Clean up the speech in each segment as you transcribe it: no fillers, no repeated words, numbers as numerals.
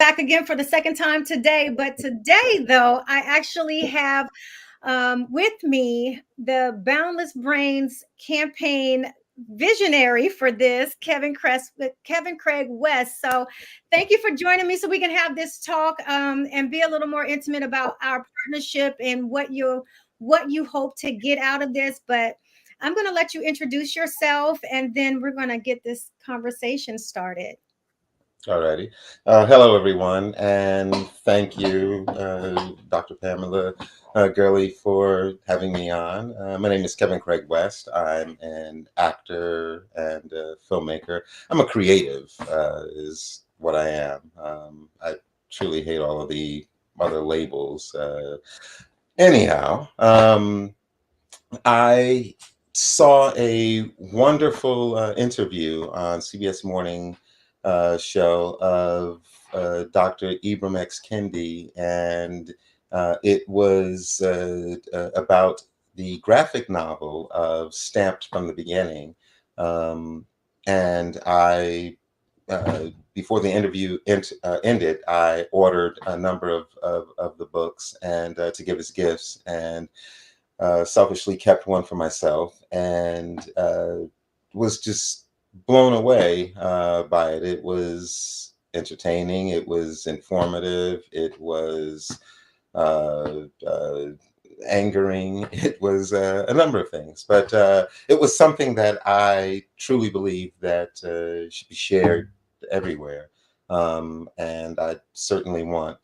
back again for the second time today. But today, though, I actually have with me the Boundless Brains campaign visionary for this, Kevin Craig West. So thank you for joining me so we can have this talk and be a little more intimate about our partnership and what you hope to get out of this. But I'm going to let you introduce yourself and then we're going to get this conversation started. Alrighty. Hello, everyone, and thank you, Dr. Pamela Gurley, for having me on. My name is Kevin Craig West. I'm an actor and a filmmaker. I'm a creative, is what I am. I truly hate all of the other labels. Anyhow, I saw a wonderful interview on CBS Morning show of Dr. Ibram X. Kendi, and it was about the graphic novel of Stamped from the Beginning. Um, and before the interview ended, I ordered a number of the books and to give as gifts, and selfishly kept one for myself, and was just blown away by it. It was entertaining, it was informative, it was uh, uh, angering, it was a number of things, but it was something that I truly believe that should be shared everywhere. And I certainly want,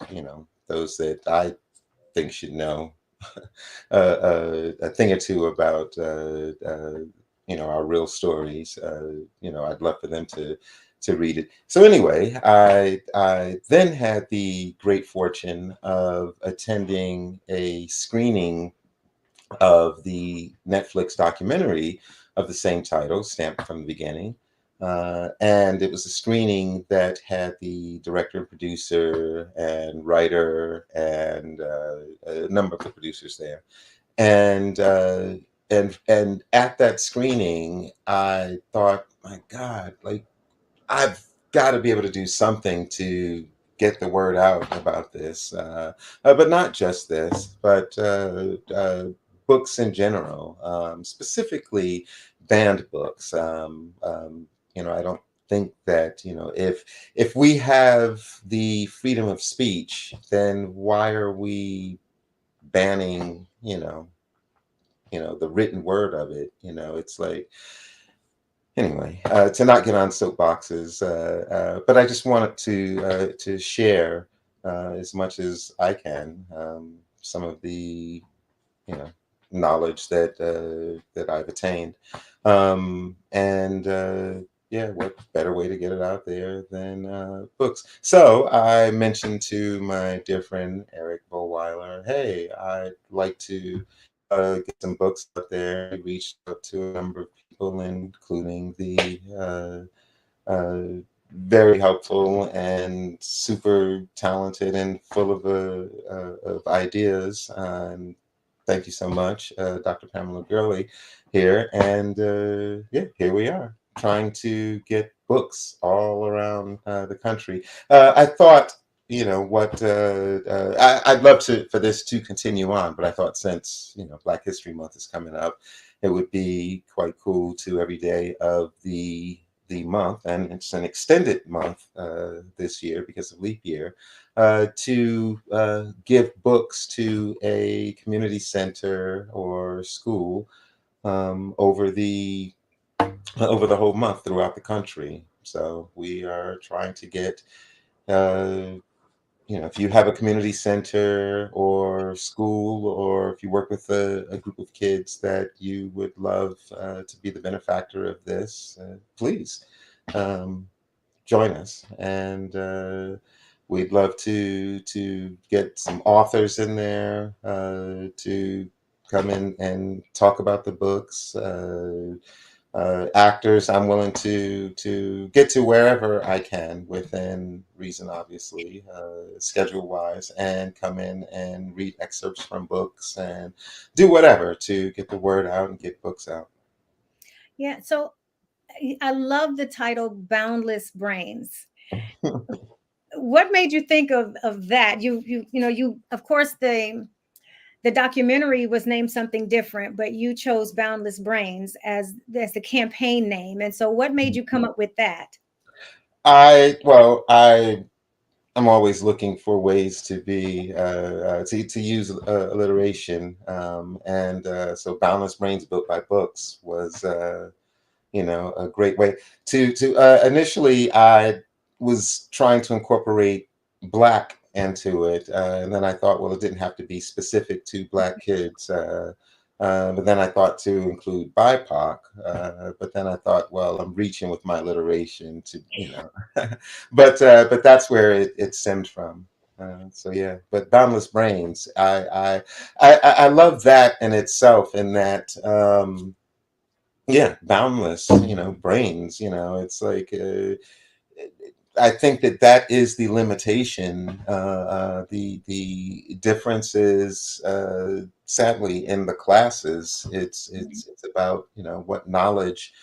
those that I think should know a thing or two about our real stories. I'd love for them to read it. So anyway, I then had the great fortune of attending a screening of the Netflix documentary of the same title, Stamped from the Beginning. And it was a screening that had the director and producer and writer and a number of the producers there. And and at that screening, I thought, my God, like I've got to be able to do something to get the word out about this, but not just this, but books in general, specifically banned books. I don't think that if we have the freedom of speech, then why are we banning the written word of it? It's like, anyway, to not get on soapboxes, but I just wanted to share as much as I can, some of the knowledge that I've attained, and yeah, what better way to get it out there than books? So I mentioned to my dear friend Eric Vollweiler, hey, I'd like to get some books out there. He reached out to a number of people, including the very helpful and super talented and full of ideas. And thank you so much, Dr. Pamela Gurley here. And yeah, here we are trying to get books all around the country. I thought, I'd love for this to continue on, but I thought, since Black History Month is coming up, it would be quite cool to, every day of the month, and it's an extended month this year because of leap year, to give books to a community center or school over the whole month throughout the country. So we are trying to get, uh, if you have a community center or school, or if you work with a group of kids that you would love to be the benefactor of this, please um, join us. And we'd love to get some authors in there to come in and talk about the books. Actors, I'm willing to get to wherever I can within reason, obviously, schedule wise, and come in and read excerpts from books and do whatever to get the word out and get books out. Yeah, so I love the title Boundless Brains. what made you think of that? You of course the documentary was named something different, but you chose Boundless Brains as the campaign name. And so what made you come up with that? I I'm always looking for ways to be to use alliteration, and so Boundless Brains Built by Books was a great way to initially I was trying to incorporate black into it, and then I thought, well, it didn't have to be specific to black kids. But then I thought to include BIPOC, but then I thought, well, I'm reaching with my alliteration to, but that's where it stemmed from. So yeah, but Boundless Brains, I love that in itself, in that yeah, boundless, brains, it's like I think that that is the limitation. The differences, sadly, in the classes. It's about what knowledge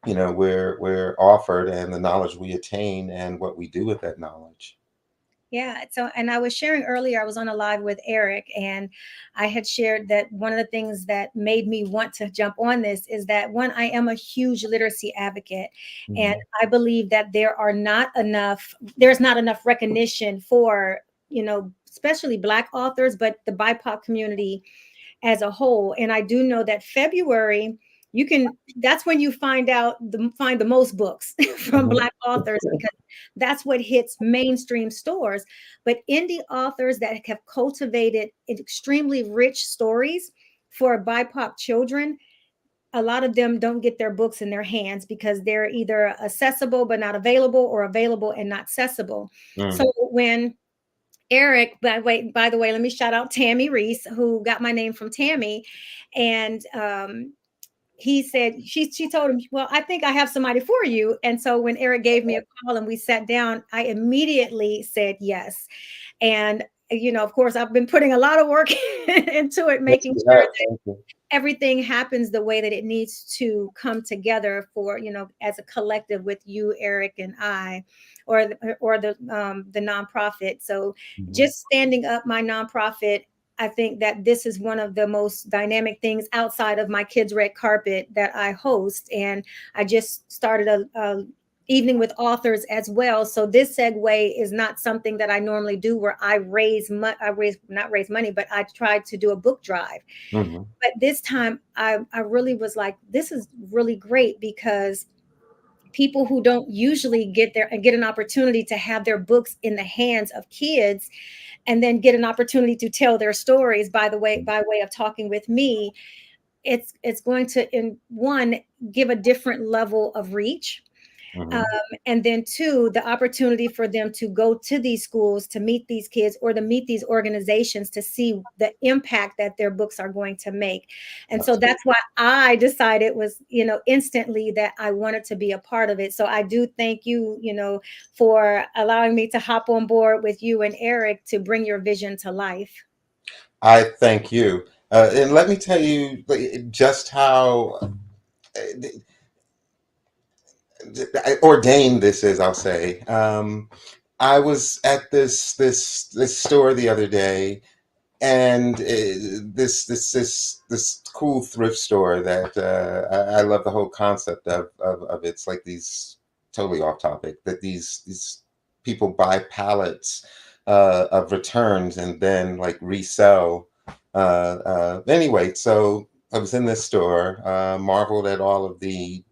we're offered, and the knowledge we attain, and what we do with that knowledge. Yeah. So, and I was sharing earlier, I was on a live with Eric, and I had shared that one of the things that made me want to jump on this is that one, I am a huge literacy advocate, and Mhm. I believe that there's not enough recognition for, especially Black authors, but the BIPOC community as a whole. And I do know that February, that's when you find the most books from Mhm. Black authors, because that's what hits mainstream stores. But indie authors that have cultivated extremely rich stories for BIPOC children, a lot of them don't get their books in their hands because they're either accessible but not available, or available and not accessible. Mm. So when Eric, by the way, let me shout out Tammy Reese, who got my name from Tammy. And he said, she told him, well, I think I have somebody for you. And so when Eric gave me a call and we sat down, I immediately said yes. And, of course, I've been putting a lot of work into it, Yes, making you sure have. Thank you. everything happens the way that it needs to come together for, as a collective with you, Eric, and I, or the nonprofit. So Mhm. just standing up my nonprofit, I think that this is one of the most dynamic things outside of my kids red carpet that I host. And I just started a evening with authors as well. So this segue is not something that I normally do, where I raise not raise money, but I tried to do a book drive. Mhm. But this time I really was like, this is really great, because people who don't usually get an opportunity to have their books in the hands of kids, and then get an opportunity to tell their stories by way of talking with me, it's going to, in one, give a different level of reach, um, Mhm. and then two, the opportunity for them to go to these schools to meet these kids, or to meet these organizations, to see the impact that their books are going to make. And so Absolutely. that's why I decided, was, instantly, that I wanted to be a part of it. So I do thank you, for allowing me to hop on board with you and Eric to bring your vision to life. I thank you. And let me tell you, like, just how ordained this is, I'll say. I was at this store the other day, and this cool thrift store that I love the whole concept of. It's like these, totally off topic, that these people buy pallets of returns and then like resell. Anyway, so I was in this store, marveled at all of the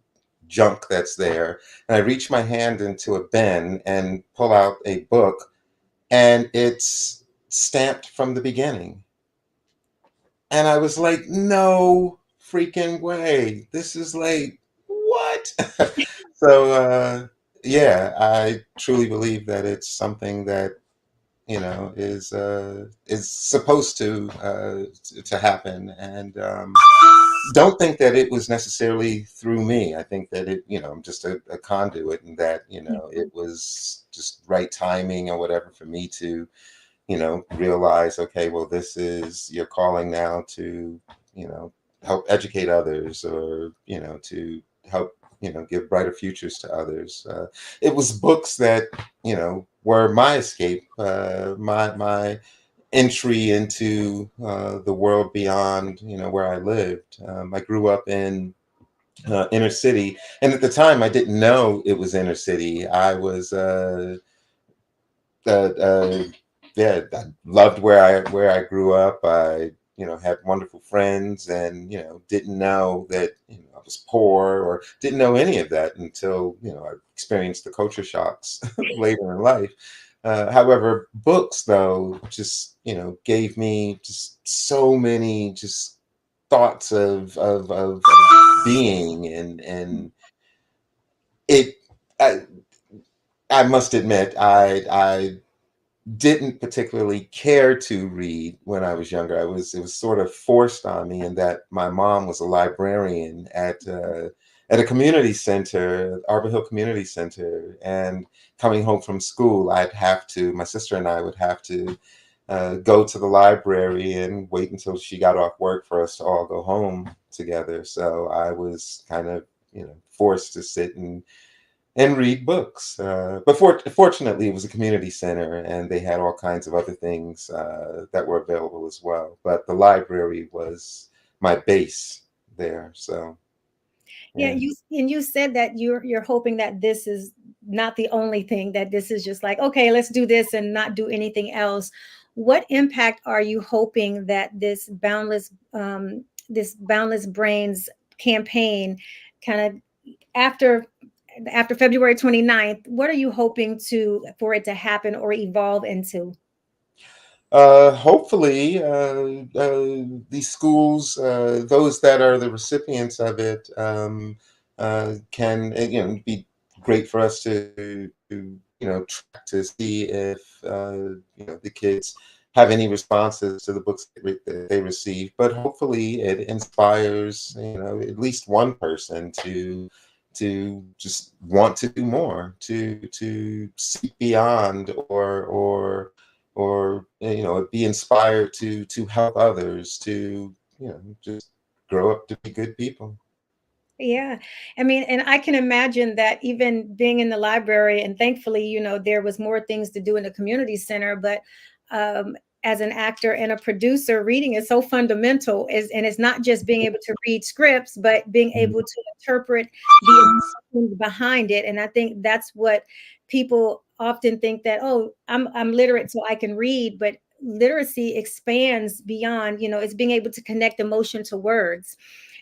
junk that's there, and I reach my hand into a bin and pull out a book, and it's stamped from the beginning. And I was like, no freaking way. This is like, what? So, yeah, I truly believe that it's something that, is supposed to happen. And don't think that it was necessarily through me. I think that I'm just a conduit, and that, it Mhm. was just right timing or whatever for me to realize, okay, well, this is your calling now to, help educate others, or, to help. give brighter futures to others. It was books that were my escape, my entry into the world beyond where I lived. I grew up in inner city, and at the time I didn't know it was inner city. I was uh, uh, yeah, I loved where I grew up. I had wonderful friends, and didn't know that I was poor, or didn't know any of that until I experienced the culture shocks later in life. However, books though just gave me just so many just thoughts of being, and it. I, I must admit, I didn't particularly care to read when I was younger. It was sort of forced on me, in that my mom was a librarian at a community center, Arbor Hill Community Center, and coming home from school, my sister and I would have to go to the library and wait until she got off work for us to all go home together. So I was kind of forced to sit and read books. But fortunately, it was a community center, and they had all kinds of other things that were available as well. But the library was my base there. So Yeah, yeah. you said that you're hoping that this is not the only thing, that this is just like, okay, let's do this and not do anything else. What impact are you hoping that this Boundless Brains campaign kind of after February 29th, what are you hoping to for it to happen or evolve into? Hopefully, these schools, those that are the recipients of it, can be great for us to track to see if the kids have any responses to the books that they receive. But hopefully, it inspires at least one person to just want to do more, to see beyond, or be inspired to help others, to just grow up to be good people. Yeah. I mean, and I can imagine that even being in the library, and thankfully, there was more things to do in the community center, but um, as an actor and a producer, reading is so fundamental, and it's not just being able to read scripts, but being Mhm. able to interpret the emotions behind it. And I think that's what people often think, that, oh, I'm literate so I can read, but literacy expands beyond, it's being able to connect emotion to words.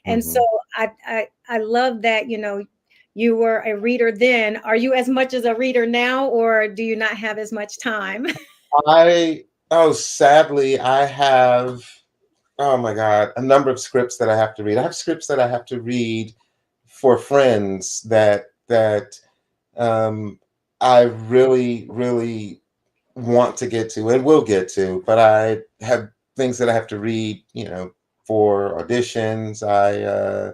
And so Mhm. I love that, you were a reader then. Are you as much as a reader now, or do you not have as much time? I Oh, sadly, I have, oh my God, a number of scripts that I have to read. I have scripts that I have to read for friends that um, I really, really want to get to and will get to, but I have things that I have to read, for auditions. I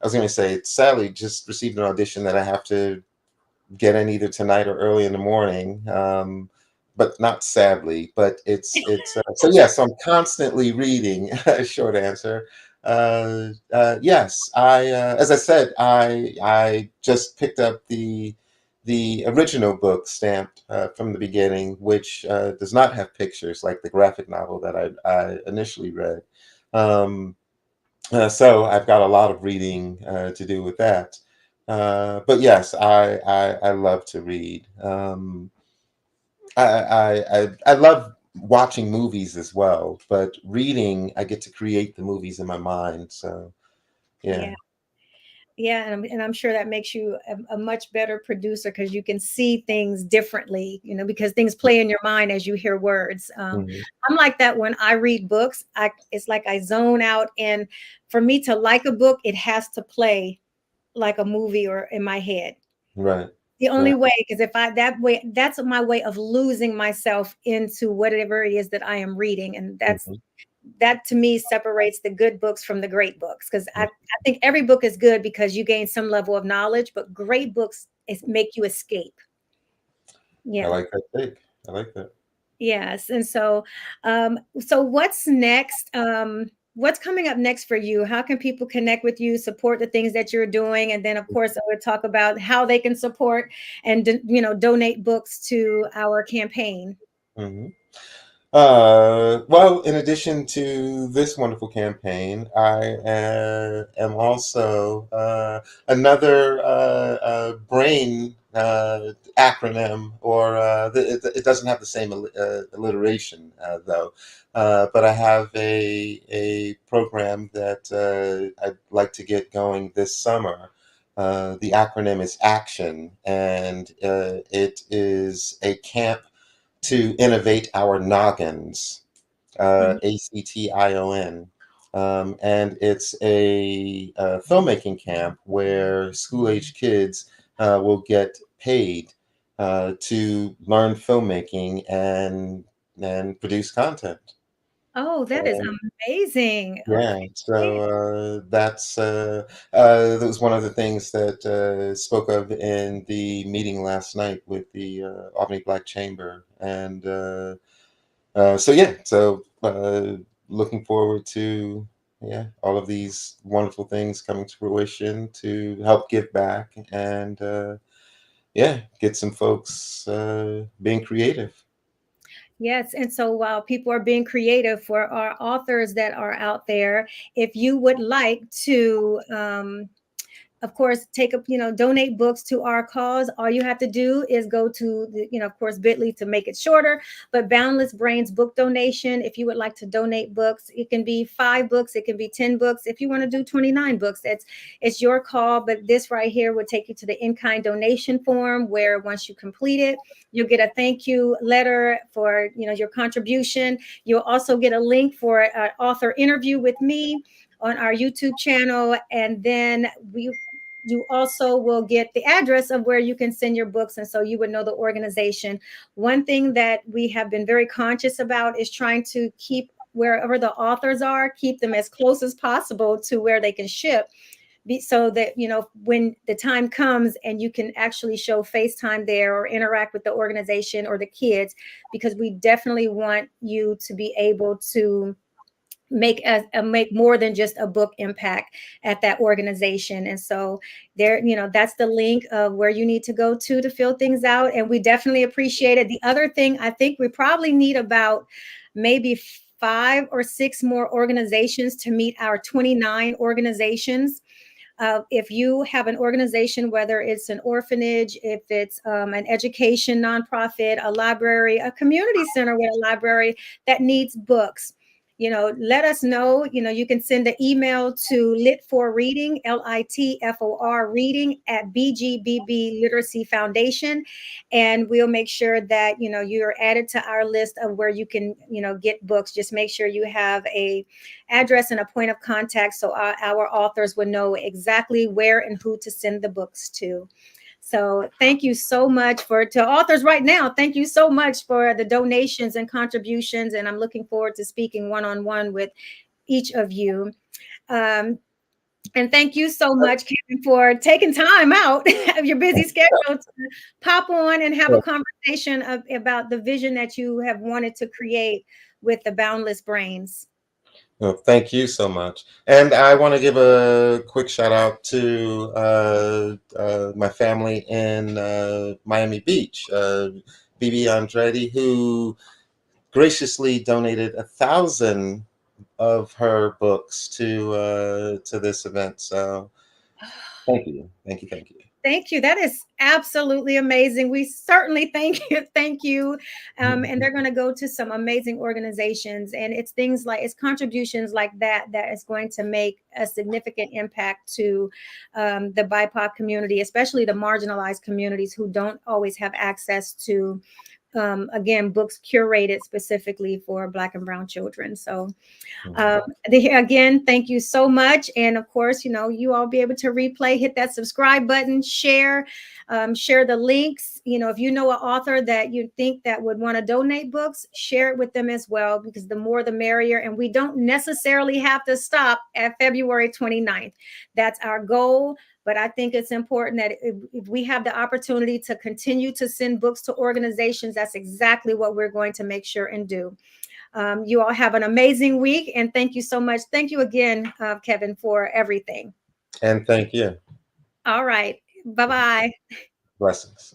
was going to say, sadly, just received an audition that I have to get in either tonight or early in the morning. But not sadly, but it's so yes, I'm constantly reading. Short answer. Yes, as I said, I just picked up the original book, stamped from the beginning, which does not have pictures like the graphic novel that I initially read. Um, so I've got a lot of reading to do with that. But yes, I love to read. I love watching movies as well, but reading, I get to create the movies in my mind. So yeah. Yeah. Yeah, and I'm sure that makes you a much better producer, because you can see things differently, because things play in your mind as you hear words. Mhm. I'm like that when I read books. It's like I zone out, and for me to like a book, it has to play like a movie or in my head. Right. The only Right. way, because if I that way, that's my way of losing myself into whatever it is that I am reading, and Mhm. that to me separates the good books from the great books, because I think every book is good because you gain some level of knowledge, but great books make you escape. I Yeah. like that take. I like that. Yes. And so so what's next? what's coming up next for you? How can people connect with you, support the things that you're doing? And then, of course, I would talk about how they can support and, donate books to our campaign. Mhm. Well, in addition to this wonderful campaign, I am also another brain acronym, or it doesn't have the same alliteration, though. But I have a program that I'd like to get going this summer. The acronym is ACTION, and it is a camp to innovate our noggins, Mhm. ACTION. And it's a filmmaking camp where school age kids will get paid to learn filmmaking and produce content. Oh, that is amazing. Yeah, so Okay. that was one of the things that spoke of in the meeting last night with the Albany Black Chamber, and so looking forward to all of these wonderful things coming to fruition to help give back and get some folks being creative. Yes. And so while people are being creative, for our authors that are out there, if you would like to, of course, take up, donate books to our cause. All you have to do is go to the, of course, bit.ly to make it shorter, but Boundless Brains book donation. If you would like to donate books, it can be 5 books, it can be 10 books. If you want to do 29 books, it's your call. But this right here would take you to the in-kind donation form, where once you complete it, you'll get a thank you letter for, your contribution. You'll also get a link for an author interview with me on our YouTube channel. And then you also will get the address of where you can send your books. And so you would know the organization. One thing that we have been very conscious about is trying to keep wherever the authors are, keep them as close as possible to where they can ship. So that, when the time comes and you can actually show FaceTime there or interact with the organization or the kids, because we definitely want you to be able to make more than just a book impact at that organization. And so there, that's the link of where you need to go to fill things out. And we definitely appreciate it. The other thing, I think we probably need about maybe 5 or 6 more organizations to meet our 29 organizations. If you have an organization, whether it's an orphanage, if it's an education nonprofit, a library, a community center with a library that needs books, let us know. You can send an email to lit4reading, LITFOR reading at BGBB Literacy Foundation, and we'll make sure that you're added to our list of where you can get books. Just make sure you have a address and a point of contact, so our authors would know exactly where and who to send the books to. So thank you so much to authors right now. Thank you so much for the donations and contributions. And I'm looking forward to speaking one-on-one with each of you. Um, and thank you so much, Kevin, for taking time out of your busy schedule to pop on and have a conversation about the vision that you have wanted to create with the Boundless Brains. Well, thank you so much. And I want to give a quick shout out to my family in Miami Beach, BB Andretti, who graciously donated 1,000 of her books to this event. So thank you, thank you, thank you. Thank you. That is absolutely amazing. We certainly thank you. Thank you. And they're going to go to some amazing organizations. And it's contributions like that is going to make a significant impact to the BIPOC community, especially the marginalized communities who don't always have access to, again, books curated specifically for Black and Brown children. So again, thank you so much. And of course, you all be able to replay, hit that subscribe button, share the links. If you know an author that you think that would want to donate books, share it with them as well, because the more the merrier. And we don't necessarily have to stop at February 29th. That's our goal. But I think it's important that if we have the opportunity to continue to send books to organizations, that's exactly what we're going to make sure and do. You all have an amazing week, and thank you so much. Thank you again, Kevin, for everything. And thank you. All right. Bye bye. Blessings.